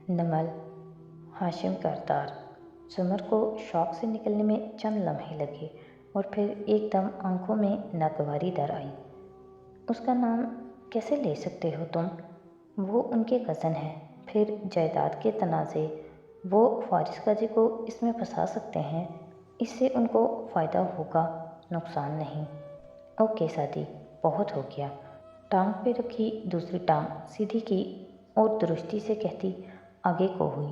نمل ہاشم کردار زمر کو شوق سے نکلنے میں چند لمحے لگے اور پھر ایک دم آنکھوں میں ناگواری در آئی۔ اس کا نام کیسے لے سکتے ہو تم؟ وہ ان کے کزن ہیں، پھر جائیداد کے تنازع، وہ فارس قاضی کو اس میں پھنسا سکتے ہیں۔ اس سے ان کو فائدہ ہوگا، نقصان نہیں۔ اوکے سعدی، بہت ہو گیا۔ ٹانگ پہ رکھی دوسری ٹانگ سیدھی کی اور درستی سے کہتی آگے کو ہوئی۔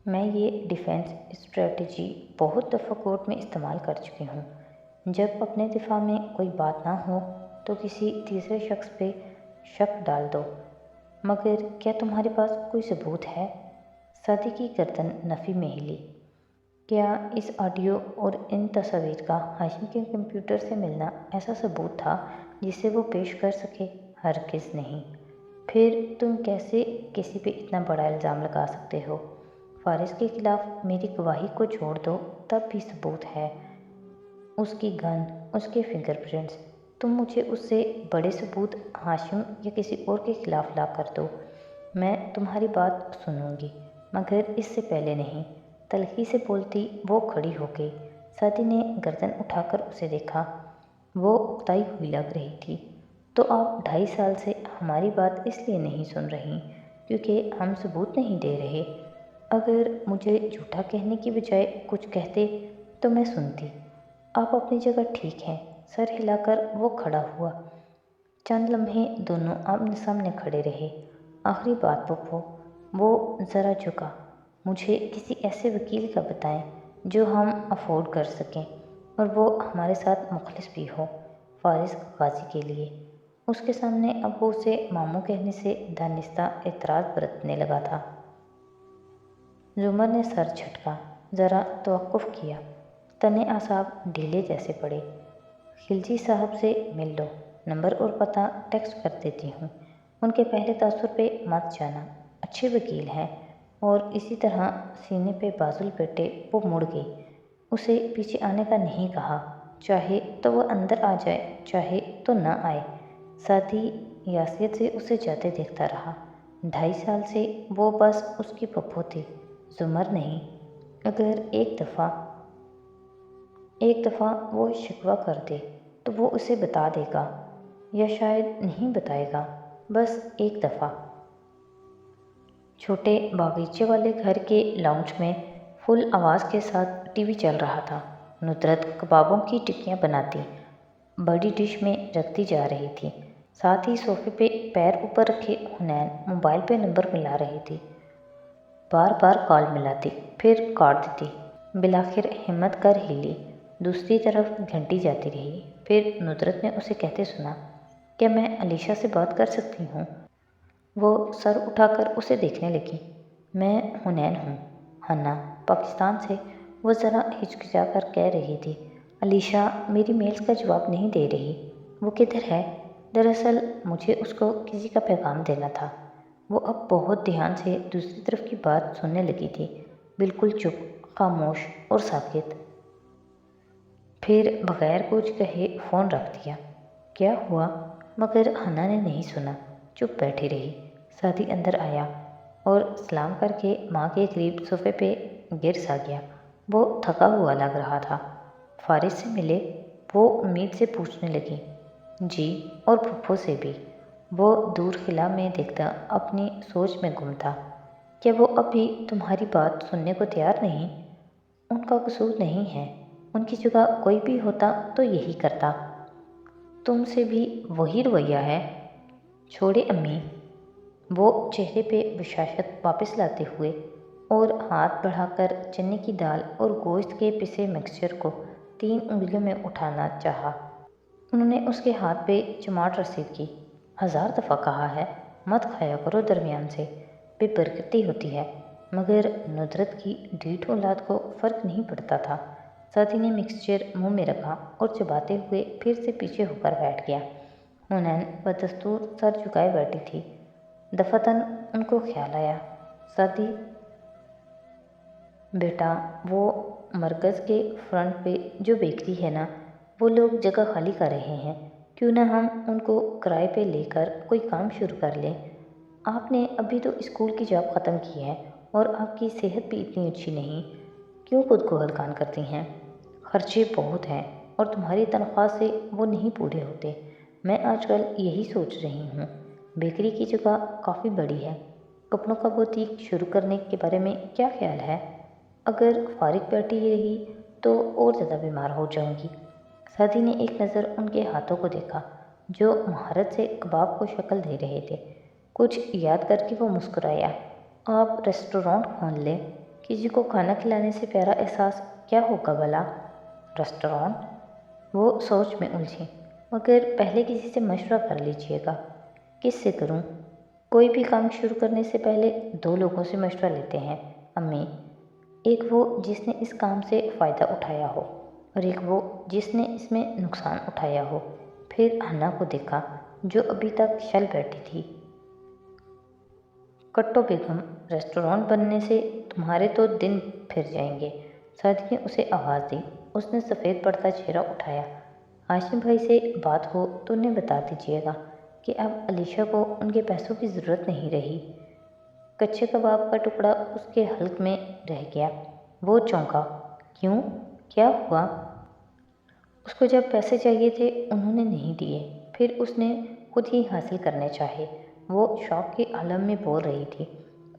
میں یہ ڈیفینس اسٹریٹجی بہت دفعہ کورٹ میں استعمال کر چکی ہوں۔ جب اپنے دفاع میں کوئی بات نہ ہو تو کسی تیسرے شخص پہ شک ڈال دو۔ مگر کیا تمہارے پاس کوئی ثبوت ہے؟ سعدی کی گردن نفی میں ہلی۔ کیا اس آڈیو اور ان تصاویر کا ہاشم کے کمپیوٹر سے ملنا ایسا ثبوت تھا جسے وہ پیش کر سکے؟ ہرگز نہیں۔ پھر تم کیسے کسی پہ اتنا بڑا الزام لگا سکتے ہو؟ فارس کے خلاف میری گواہی کو چھوڑ دو، تب بھی ثبوت ہے۔ اس کی گن، اس کے فنگر پرنٹس۔ تم مجھے اس سے بڑے ثبوت ہاشم یا کسی اور کے خلاف لا کر دو، میں تمہاری بات سنوں گی، مگر اس سے پہلے نہیں۔ تلخی سے بولتی وہ کھڑی ہو گئی۔ سعدی نے گردن اٹھا کر اسے دیکھا۔ وہ اکتائی ہوئی لگ رہی تھی۔ تو آپ 2.5 سال سے ہماری بات اس لیے نہیں سن رہی کیونکہ ہم ثبوت نہیں دے رہے؟ اگر مجھے جھوٹا کہنے کی بجائے کچھ کہتے تو میں سنتی۔ آپ اپنی جگہ ٹھیک ہیں۔ سر ہلا کر وہ کھڑا ہوا۔ چند لمحے دونوں آمنے سامنے کھڑے رہے۔ آخری بات پھپھو، وہ ذرا جھکا۔ مجھے کسی ایسے وکیل کا بتائیں جو ہم افورڈ کر سکیں اور وہ ہمارے ساتھ مخلص بھی ہو، فارس قاضی کے لیے۔ اس کے سامنے اب وہ اسے ماموں کہنے سے دانستہ اعتراض برتنے لگا تھا۔ زمر نے سر جھٹکا، ذرا توقف کیا۔ تنے اعصاب ڈھیلے جیسے پڑے۔ خلجی صاحب سے مل لو، نمبر اور پتہ ٹیکسٹ کر دیتی ہوں۔ ان کے پہلے تاثر پہ مت جانا، اچھے وکیل ہیں۔ اور اسی طرح سینے پہ بازو لپیٹے وہ مڑ گئی۔ اسے پیچھے آنے کا نہیں کہا، چاہے تو وہ اندر آ جائے، چاہے تو نہ آئے۔ سعدی یاسیت سے اسے جاتے دیکھتا رہا۔ 2.5 سال سے وہ بس اس کی پھپھو تھی، زمر نہیں۔ اگر ایک دفعہ وہ شکوہ کر دے تو وہ اسے بتا دے گا، یا شاید نہیں بتائے گا، بس ایک دفعہ۔ چھوٹے باغیچے والے گھر کے لاؤنج میں فل آواز کے ساتھ ٹی وی چل رہا تھا۔ ندرت کبابوں کی ٹکیاں بناتی بڑی ڈش میں رکھتی جا رہی تھی۔ ساتھ ہی صوفے پہ پیر اوپر رکھے حنین موبائل پہ نمبر ملا رہی تھی۔ بار بار کال ملاتی، پھر کاٹ دیتی۔ بالآخر ہمت کر ہلی۔ دوسری طرف گھنٹی جاتی رہی۔ پھر ندرت نے اسے کہتے سنا، کیا میں علیشہ سے بات کر سکتی ہوں؟ وہ سر اٹھا کر اسے دیکھنے لگی۔ میں حنین ہوں، ہنّا، پاکستان سے۔ وہ ذرا ہچکچا کر کہہ رہی تھی، علیشہ میری میلز کا جواب نہیں دے رہی، وہ کدھر ہے؟ دراصل مجھے اس کو کسی کا پیغام دینا تھا۔ وہ اب بہت دھیان سے دوسری طرف کی بات سننے لگی تھی، بالکل چپ، خاموش اور ساکت۔ پھر بغیر کچھ کہے فون رکھ دیا۔ کیا ہوا؟ مگر ہنّا نے نہیں سنا، چپ بیٹھی رہی۔ سعدی اندر آیا اور سلام کر کے ماں کے قریب صوفے پہ گر سا گیا۔ وہ تھکا ہوا لگ رہا تھا۔ فارس سے ملے؟ وہ امید سے پوچھنے لگی۔ جی، اور پھپھو سے بھی۔ وہ دور خلا میں دیکھتا اپنی سوچ میں گم تھا۔ کیا وہ اب بھی تمہاری بات سننے کو تیار نہیں؟ ان کا قصور نہیں ہے، ان کی جگہ کوئی بھی ہوتا تو یہی کرتا۔ تم سے بھی وہی رویہ ہے؟ چھوڑے امی۔ وہ چہرے پہ بشاشت واپس لاتے ہوئے اور ہاتھ بڑھا کر چنے کی دال اور گوشت کے پسے مکسچر کو 3 انگلیوں میں اٹھانا چاہا۔ انہوں نے اس کے ہاتھ پہ چماٹ رسید کی۔ 1000 دفعہ کہا ہے، مت کھایا کرو درمیان سے، بے برکتی ہوتی ہے۔ مگر ندرت کی ڈھیٹ اولاد کو فرق نہیں پڑتا تھا۔ سعدی نے مکسچر منہ میں رکھا اور چباتے ہوئے پھر سے پیچھے ہو کر بیٹھ گیا۔ حنین بدستور سر جھکائے بیٹھی تھی۔ دفعتاً ان کو خیال آیا، سعدی بیٹا، وہ مرکز کے فرنٹ پہ جو بیکری ہے نا، وہ لوگ جگہ خالی کر رہے ہیں، کیوں نہ ہم ان کو کرائے پہ لے کر کوئی کام شروع کر لیں؟ آپ نے ابھی تو اسکول کی جاب ختم کی ہے اور آپ کی صحت بھی اتنی اچھی نہیں، کیوں خود کو ہلکان کرتی ہیں؟ خرچے بہت ہیں اور تمہاری تنخواہ سے وہ نہیں پورے ہوتے۔ میں آج کل یہی سوچ رہی ہوں، بیکری کی جگہ کافی بڑی ہے، کپڑوں کا بوتیک شروع کرنے کے بارے میں کیا خیال ہے؟ اگر فارغ بیٹھی ہی رہی تو اور زیادہ بیمار ہو جاؤں گی۔ سعدی نے ایک نظر ان کے ہاتھوں کو دیکھا جو مہارت سے کباب کو شکل دے رہے تھے۔ کچھ یاد کر کے وہ مسکرایا۔ آپ ریسٹورانٹ کھول لیں، کسی کو کھانا کھلانے سے پیارا احساس کیا ہوگا بھلا؟ ریسٹورانٹ؟ وہ سوچ میں الجھی۔ مگر پہلے کسی سے مشورہ کر لیجیے گا۔ کس سے کروں؟ کوئی بھی کام شروع کرنے سے پہلے 2 لوگوں سے مشورہ لیتے ہیں امی، ایک وہ جس نے اس کام سے فائدہ اٹھایا ہو اور ایک وہ جس نے اس میں نقصان اٹھایا ہو۔ پھر حنا کو دیکھا جو ابھی تک شل بیٹھی تھی۔ کٹو بیگم، ریسٹورانٹ بننے سے تمہارے تو دن پھر جائیں گے۔ سعدی نے اسے آواز دی۔ اس نے سفید پڑتا چہرہ اٹھایا۔ ہاشم بھائی سے بات ہو تو انہیں بتا دیجیے گا کہ اب علیشہ کو ان کے پیسوں کی ضرورت نہیں رہی۔ کچے کباب کا ٹکڑا اس کے حلق میں رہ گیا۔ وہ چونکا۔ کیوں؟ کیا ہوا؟ اس کو جب پیسے چاہیے تھے انہوں نے نہیں دیے، پھر اس نے خود ہی حاصل کرنے چاہے۔ وہ شوق کے عالم میں بول رہی تھی۔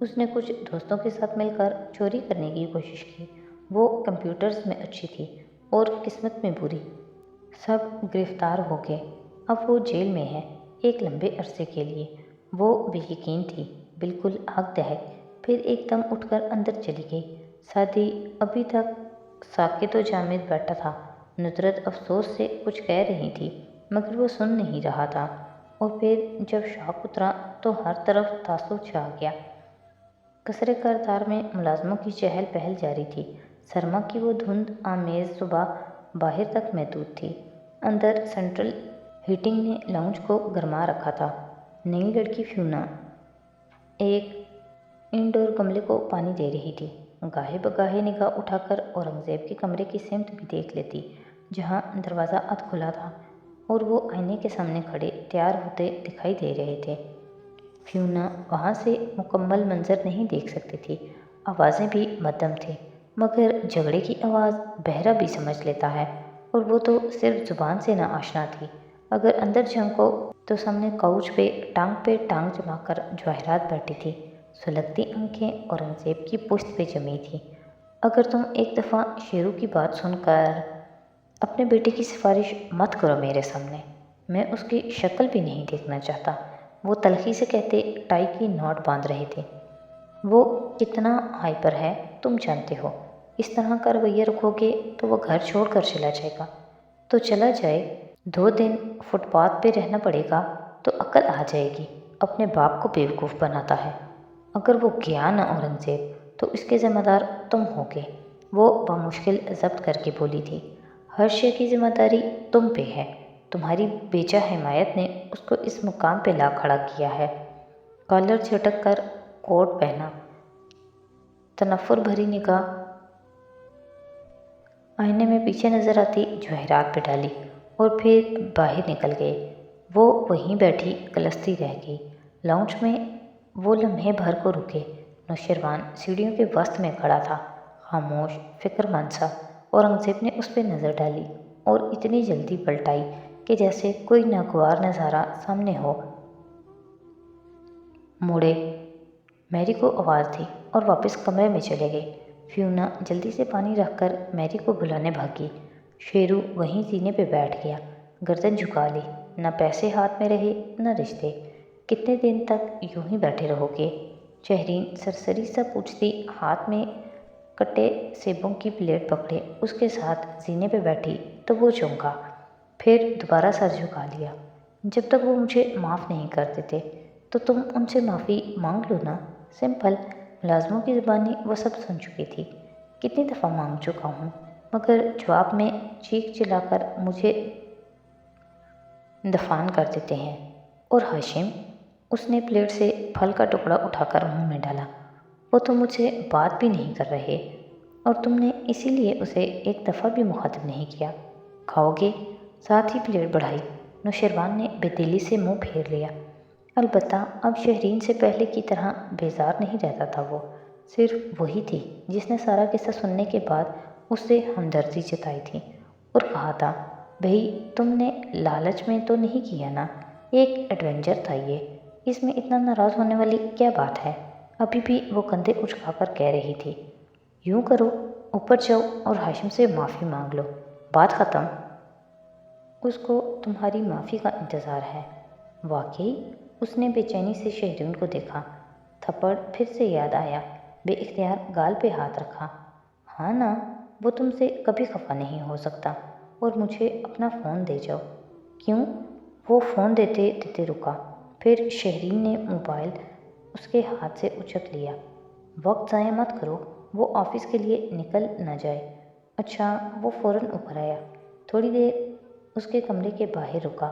اس نے کچھ دوستوں کے ساتھ مل کر چوری کرنے کی کوشش کی۔ وہ کمپیوٹرز میں اچھی تھی اور قسمت میں بری۔ سب گرفتار ہو گئے۔ اب وہ جیل میں ہے، ایک لمبے عرصے کے لیے۔ وہ بے یقین تھی، بالکل آگ دہک، پھر ایک دم اٹھ کر اندر چلی گئی۔ سعدی ابھی تک ساکت و جامد بیٹھا تھا۔ نصرت افسوس سے کچھ کہہ رہی تھی مگر وہ سن نہیں رہا تھا، اور پھر جب شوق اترا تو ہر طرف تعصب چھا گیا۔ قصر کردار میں ملازموں کی چہل پہل جاری تھی۔ سرما کی وہ دھند آمیز صبح باہر تک محدود تھی۔ اندر سینٹرل ہیٹنگ نے لاؤنج کو گرما رکھا تھا۔ نئی لڑکی فیونا ایک انڈور گملے کو پانی دے رہی تھی۔ گاہے بگاہے نگاہ اٹھا کر اورنگزیب کے کمرے کی سمت بھی دیکھ لیتی جہاں دروازہ ادھ کھلا تھا اور وہ آئینے کے سامنے کھڑے تیار ہوتے دکھائی دے رہے تھے۔ فیونا وہاں سے مکمل منظر نہیں دیکھ سکتی تھی، آوازیں بھی مدھم تھیں، مگر جھگڑے کی آواز بہرا بھی سمجھ لیتا ہے، اور وہ تو صرف زبان سے نہ آشنا تھی۔ اگر اندر جھانکو تو سامنے کاؤچ پہ ٹانگ جما کر جواہرات بیٹھی تھی، سلگتی آنکھیں اورنگزیب کی پشت پہ جمی تھی۔ اگر تم ایک دفعہ شیرو کی بات سن کر اپنے بیٹے کی سفارش مت کرو میرے سامنے، میں اس کی شکل بھی نہیں دیکھنا چاہتا۔ وہ تلخی سے کہتے ٹائی کی نوٹ باندھ رہے تھے۔ وہ کتنا ہائپر ہے تم جانتے ہو، اس طرح کا رویہ رکھو گے تو وہ گھر چھوڑ کر چلا جائے گا۔ تو چلا جائے، 2 دن فٹ پاتھ پہ رہنا پڑے گا تو عقل آ جائے گی۔ اپنے باپ کو بیوقوف بناتا ہے۔ اگر وہ گیا نہ اورنگزیب تو اس کے ذمہ دار تم ہوگے، وہ بمشکل ضبط کر کے بولی تھی۔ ہر شے کی ذمہ داری تم پہ ہے، تمہاری بیجا حمایت نے اس کو اس مقام پہ لا کھڑا کیا ہے۔ کالر جھٹک کر کوٹ پہنا، تنفر بھری نگاہ آئینے میں پیچھے نظر آتی جواہرات پہ ڈالی اور پھر باہر نکل گئے۔ وہ وہیں بیٹھی کلستی رہ گئی۔ لاؤنج میں وہ لمحے بھر کو رکے۔ نوشیروان سیڑھیوں کے وسط میں کھڑا تھا، خاموش، فکر مند سا۔ اورنگزیب نے اس پہ نظر ڈالی اور اتنی جلدی پلٹائی کہ جیسے کوئی ناگوار نظارہ سامنے ہو۔ مڑے، میری کو آواز دی اور واپس کمرے میں چلے گئے۔ فیونا جلدی سے پانی رکھ کر میری کو بلانے بھاگی۔ شیرو وہیں سینے پہ بیٹھ گیا، گردن جھکا لی۔ نہ پیسے ہاتھ میں رہے نہ رشتے۔ کتنے دن تک یوں ہی بیٹھے رہو گے؟ چہرین سرسری سا پوچھتی، ہاتھ میں کٹے سیبوں کی پلیٹ پکڑے اس کے ساتھ زینے پہ بیٹھی تو وہ چونکا، پھر دوبارہ سر جھکا لیا۔ جب تک وہ مجھے معاف نہیں کر دیتے تو تم ان سے معافی مانگ لو نا، سمپل۔ ملازموں کی زبانی وہ سب سن چکی تھی، کتنی دفعہ مانگ چکا ہوں، مگر جواب میں چیخ چلا کر مجھے دفان کر دیتے ہیں۔ اور ہاشم؟ اس نے پلیٹ سے پھل کا ٹکڑا اٹھا کر منہ میں ڈالا۔ وہ تو مجھ سے بات بھی نہیں کر رہے، اور تم نے اسی لیے اسے ایک دفعہ بھی مخاطب نہیں کیا۔ کھاؤ گے؟ ساتھ ہی پلیٹ بڑھائی۔ نوشیروان نے بے دلی سے منہ پھیر لیا۔ البتہ اب شہرین سے پہلے کی طرح بیزار نہیں رہتا تھا وہ، صرف وہی تھی جس نے سارا قصہ سننے کے بعد اس سے ہمدردی جتائی تھی اور کہا تھا، بھئی تم نے لالچ میں تو نہیں کیا نا، ایک ایڈونچر تھا یہ، اس میں اتنا ناراض ہونے والی کیا بات ہے؟ ابھی بھی وہ کندھے اچھا کر کہہ رہی تھی، یوں کرو، اوپر جاؤ اور ہاشم سے معافی مانگ لو، بات ختم۔ اس کو تمہاری معافی کا انتظار ہے۔ واقعی؟ اس نے بے چینی سے شہرین کو دیکھا، تھپڑ پھر سے یاد آیا، بے اختیار گال پہ ہاتھ رکھا۔ ہاں نا، وہ تم سے کبھی خفا نہیں ہو سکتا، اور مجھے اپنا فون دے جاؤ۔ کیوں؟ وہ فون دیتے دیتے رکا، پھر شہرین نے موبائل اس کے ہاتھ سے اچک لیا۔ وقت ضائع مت کرو، وہ آفس کے لیے نکل نہ جائے۔ اچھا، وہ فوراً اوپر آیا، تھوڑی دیر اس کے کمرے کے باہر رکا۔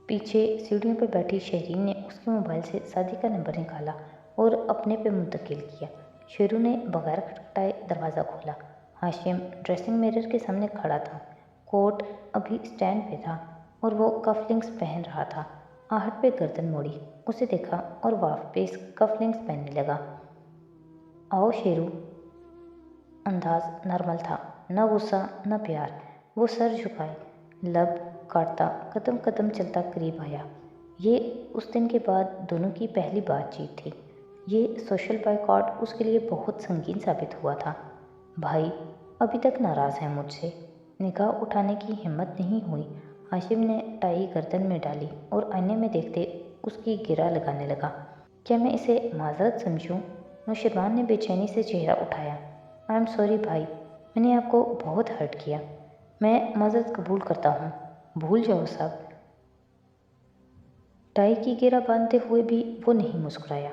پیچھے سیڑھیوں پہ بیٹھی شہرین نے اس کے موبائل سے سعدی کا نمبر نکالا اور اپنے پہ منتقل کیا۔ شیرو نے بغیر کھٹکھٹائے دروازہ کھولا۔ ہاشم ڈریسنگ میرر کے سامنے کھڑا تھا، کوٹ ابھی اسٹینڈ پہ تھا اور وہ کف لنکس پہن رہا تھا۔ آہٹ پہ گردن موڑی، اسے دیکھا اور واپس کف لنکس پہننے لگا۔ آؤ شیرو۔ انداز نارمل تھا، نہ غصہ نہ پیار۔ وہ سر جھکائے، لب کاٹتا قدم قدم چلتا قریب آیا۔ یہ اس دن کے بعد دونوں کی پہلی بات چیت تھی۔ یہ سوشل بائیکاٹ اس کے لیے بہت سنگین ثابت ہوا تھا۔ بھائی ابھی تک ناراض ہے مجھ سے؟ نگاہ اٹھانے کی ہمت نہیں ہوئی۔ ہاشم نے ٹائی گردن میں ڈالی اور آئینے میں دیکھتے اس کی گرہ لگانے لگا۔ کیا میں اسے معذرت سمجھوں؟ نوشروان نے بے چینی سے چہرہ اٹھایا۔ آئی ایم سوری بھائی، میں نے آپ کو بہت ہرٹ کیا۔ میں معذرت قبول کرتا ہوں، بھول جاؤ سب۔ ٹائی کی گرہ باندھتے ہوئے بھی وہ نہیں مسکرایا۔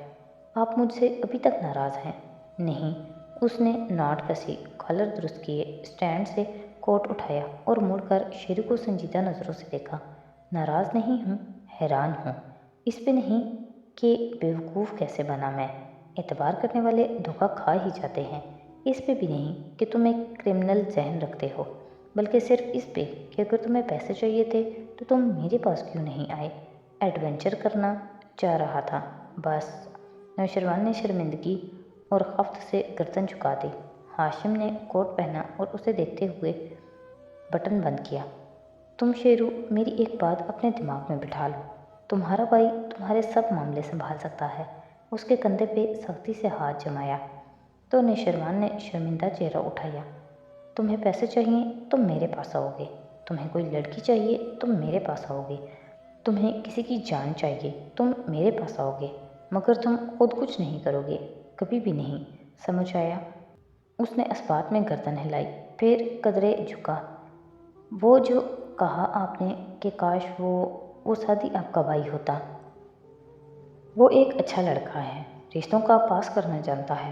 آپ مجھ سے ابھی تک ناراض ہیں؟ نہیں۔ اس نے ناٹ کسی، کالر درست کیے، اسٹینڈ سے کوٹ اٹھایا اور مڑ کر شیرو کو سنجیدہ نظروں سے دیکھا۔ ناراض نہیں ہوں، حیران ہوں، اس پہ نہیں کہ بیوقوف کیسے بنا میں۔ اعتبار کرنے والے دھوکہ کھا ہی جاتے ہیں۔ اس پہ بھی نہیں کہ تم ایک کرمنل ذہن رکھتے ہو، بلکہ صرف اس پہ کہ اگر تمہیں پیسے چاہیے تھے تو تم میرے پاس کیوں نہیں آئے؟ ایڈونچر کرنا چاہ رہا تھا بس۔ نوشروان نے شرمندگی اور خفت سے گردن جھکا دی۔ ہاشم نے کوٹ پہنا اور اسے دیکھتے ہوئے بٹن بند کیا۔ تم شیرو میری ایک بات اپنے دماغ میں بٹھا لو، تمہارا بھائی تمہارے سب معاملے سنبھال سکتا ہے۔ اس کے کندھے پہ سختی سے ہاتھ جمایا تو نوشروان نے شرمندہ چہرہ اٹھایا۔ تمہیں پیسے چاہیے تم میرے پاس آؤ گے، تمہیں کوئی لڑکی چاہیے تم میرے پاس آؤ گے، تمہیں کسی کی جان چاہیے تم میرے پاس آؤ گے، مگر تم خود کچھ نہیں کرو گے، کبھی بھی نہیں، سمجھ آیا؟ اس نے اثبات میں گردن ہلائی، پھر قدرے جھکا۔ وہ جو کہا آپ نے کہ کاش وہ سعدی آپ کا بھائی ہوتا۔ وہ ایک اچھا لڑکا ہے، رشتوں کا پاس کرنا جانتا ہے۔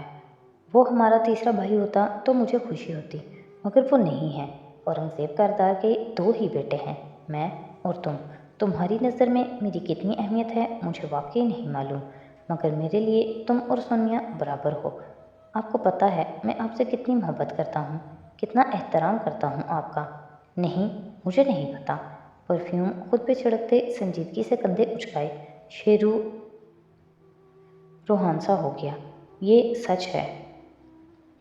وہ ہمارا تیسرا بھائی ہوتا تو مجھے خوشی ہوتی، مگر وہ نہیں ہے۔ اورنگزیب کردار کے 2 ہی بیٹے ہیں، میں اور تم۔ تمہاری نظر میں میری کتنی اہمیت ہے مجھے واقعی نہیں معلوم، مگر میرے لیے تم اور سونیا برابر ہو۔ آپ کو پتہ ہے میں آپ سے کتنی محبت کرتا ہوں، کتنا احترام کرتا ہوں آپ کا۔ نہیں، مجھے نہیں پتہ۔ پرفیوم خود پہ چھڑکتے سنجیدگی سے کندھے اچکائے۔ شیرو روحانسا ہو گیا۔ یہ سچ ہے۔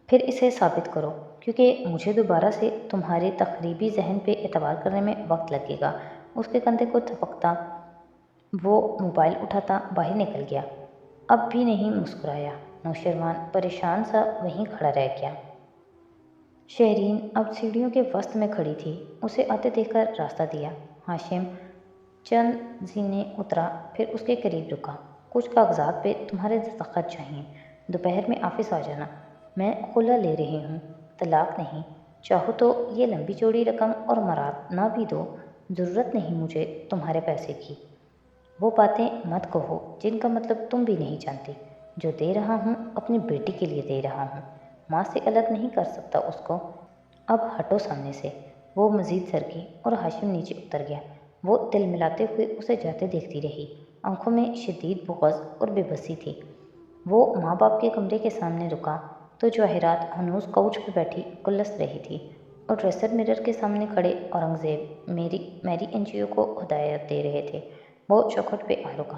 پھر اسے ثابت کرو، کیونکہ مجھے دوبارہ سے تمہارے تخریبی ذہن پہ اعتبار کرنے میں وقت لگے گا۔ اس کے کندھے کو تھپکتا وہ موبائل اٹھاتا باہر نکل گیا۔ اب بھی نہیں مسکرایا۔ نوشروان پریشان سا وہیں کھڑا رہ گیا۔ شہرین اب سیڑھیوں کے وسط میں کھڑی تھی، اسے آتے دیکھ کر راستہ دیا۔ ہاشم چند زینے اترا، پھر اس کے قریب رکا۔ کچھ کاغذات پہ تمہارے دستخط چاہئیں، دوپہر میں آفس آ جانا۔ میں خلا لے رہی ہوں، طلاق نہیں۔ چاہو تو یہ لمبی چوڑی رقم اور مراد نہ بھی دو، ضرورت نہیں مجھے تمہارے پیسے کی۔ وہ باتیں مت کہو جن کا مطلب تم بھی نہیں جانتی۔ جو دے رہا ہوں اپنی بیٹی کے لیے دے رہا ہوں، ماں سے الگ نہیں کر سکتا اس کو۔ اب ہٹو سامنے سے۔ وہ مزید سرکی اور ہاشم نیچے اتر گیا۔ وہ دل ملاتے ہوئے اسے جاتے دیکھتی رہی، آنکھوں میں شدید بغض اور بے بسی تھی۔ وہ ماں باپ کے کمرے کے سامنے رکا تو جواہرات ہنوز کوچ پہ بیٹھی کلس رہی تھی اور ڈریسر مرر کے سامنے کھڑے اورنگزیب میری NGO کو ہدایت دے رہے تھے۔ وہ چوکھٹ پہ آ رکا۔